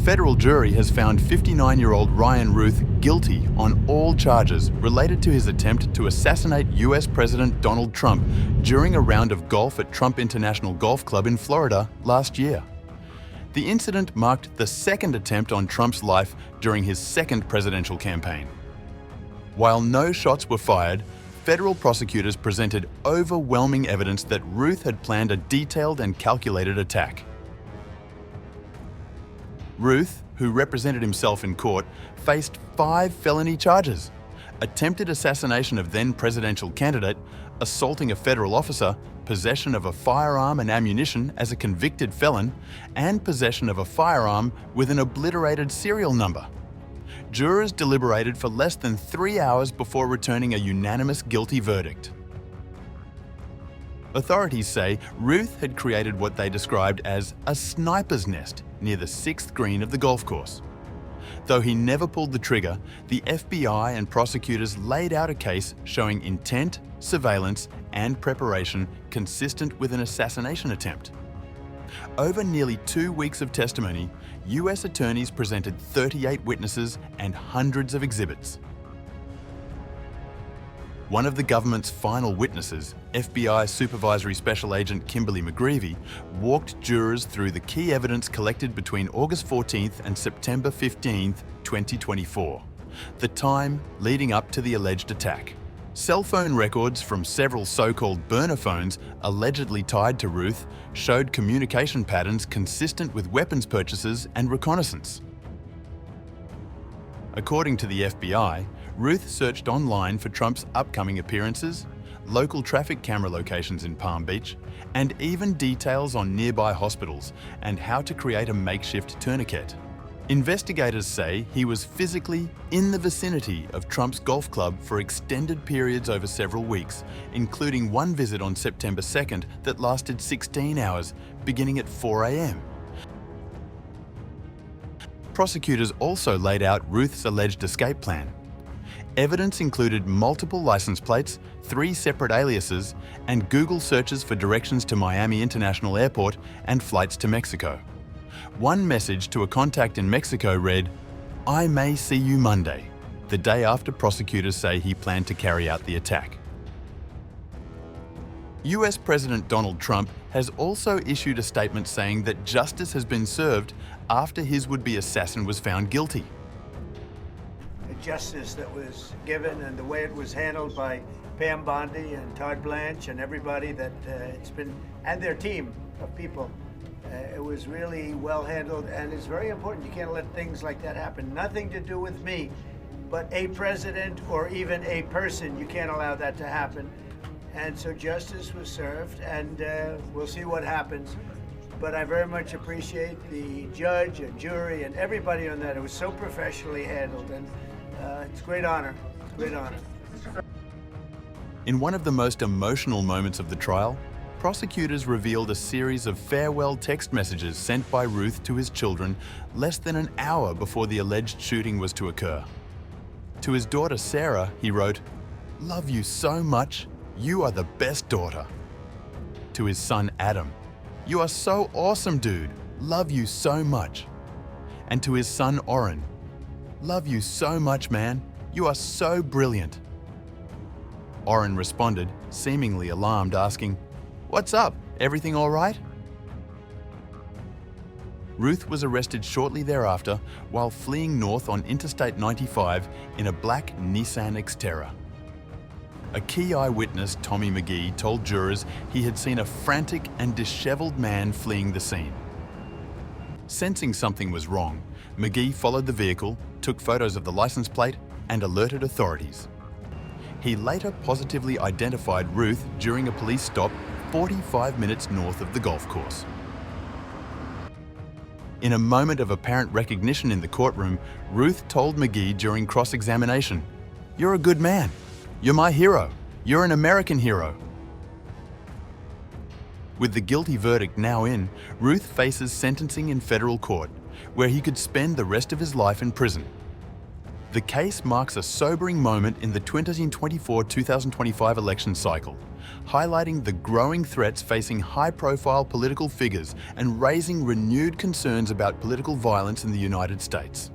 federal jury has found 59-year-old Ryan Routh guilty on all charges related to his attempt to assassinate US President Donald Trump during a round of golf at Trump International Golf Club in Florida last year. The incident marked the second attempt on Trump's life during his second presidential campaign. While no shots were fired, federal prosecutors presented overwhelming evidence that Routh had planned a detailed and calculated attack. Routh, who represented himself in court, faced 5 felony charges: attempted assassination of then-presidential candidate, assaulting a federal officer, possession of a firearm and ammunition as a convicted felon, and possession of a firearm with an obliterated serial number. Jurors deliberated for less than 3 hours before returning a unanimous guilty verdict. Authorities say Routh had created what they described as a sniper's nest near the 6th green of the golf course. Though he never pulled the trigger, the FBI and prosecutors laid out a case showing intent, surveillance, and preparation consistent with an assassination attempt. Over nearly 2 weeks of testimony, US attorneys presented 38 witnesses and hundreds of exhibits. One of the government's final witnesses, FBI Supervisory Special Agent Kimberly McGreevy, walked jurors through the key evidence collected between August 14th and September 15th, 2024, the time leading up to the alleged attack. Cell phone records from several so-called burner phones allegedly tied to Routh showed communication patterns consistent with weapons purchases and reconnaissance. According to the FBI, Routh searched online for Trump's upcoming appearances, local traffic camera locations in Palm Beach, and even details on nearby hospitals and how to create a makeshift tourniquet. Investigators say he was physically in the vicinity of Trump's golf club for extended periods over several weeks, including one visit on September 2nd that lasted 16 hours, beginning at 4 a.m. Prosecutors also laid out Routh's alleged escape plan. Evidence included multiple license plates, 3 separate aliases, and Google searches for directions to Miami International Airport and flights to Mexico. One message to a contact in Mexico read, "I may see you Monday," the day after prosecutors say he planned to carry out the attack. US President Donald Trump has also issued a statement saying that justice has been served after his would-be assassin was found guilty. Justice that was given and the way it was handled by Pam Bondi and Todd Blanche and everybody that it's been, and their team of people. It was really well handled, and it's very important. You can't let things like that happen. Nothing to do with me, but a president or even a person, you can't allow that to happen. And so justice was served, and we'll see what happens. But I very much appreciate the judge and jury and everybody on that. It was so professionally handled, and it's a great honor. Great honor. In one of the most emotional moments of the trial, prosecutors revealed a series of farewell text messages sent by Routh to his children less than an hour before the alleged shooting was to occur. To his daughter Sarah, he wrote, "Love you so much. You are the best daughter." To his son Adam, "You are so awesome, dude. Love you so much." And to his son Oren, "Love you so much, man. You are so brilliant." Oren responded, seemingly alarmed, asking, "What's up? Everything all right?" Routh was arrested shortly thereafter while fleeing north on Interstate 95 in a black Nissan Xterra. A key eyewitness, Tommy McGee, told jurors he had seen a frantic and disheveled man fleeing the scene. Sensing something was wrong, McGee followed the vehicle, took photos of the license plate, and alerted authorities. He later positively identified Routh during a police stop 45 minutes north of the golf course. In a moment of apparent recognition in the courtroom, Routh told McGee during cross-examination, "You're a good man. You're my hero. You're an American hero." With the guilty verdict now in, Routh faces sentencing in federal court, where he could spend the rest of his life in prison. The case marks a sobering moment in the 2024-2025 election cycle, highlighting the growing threats facing high-profile political figures and raising renewed concerns about political violence in the United States.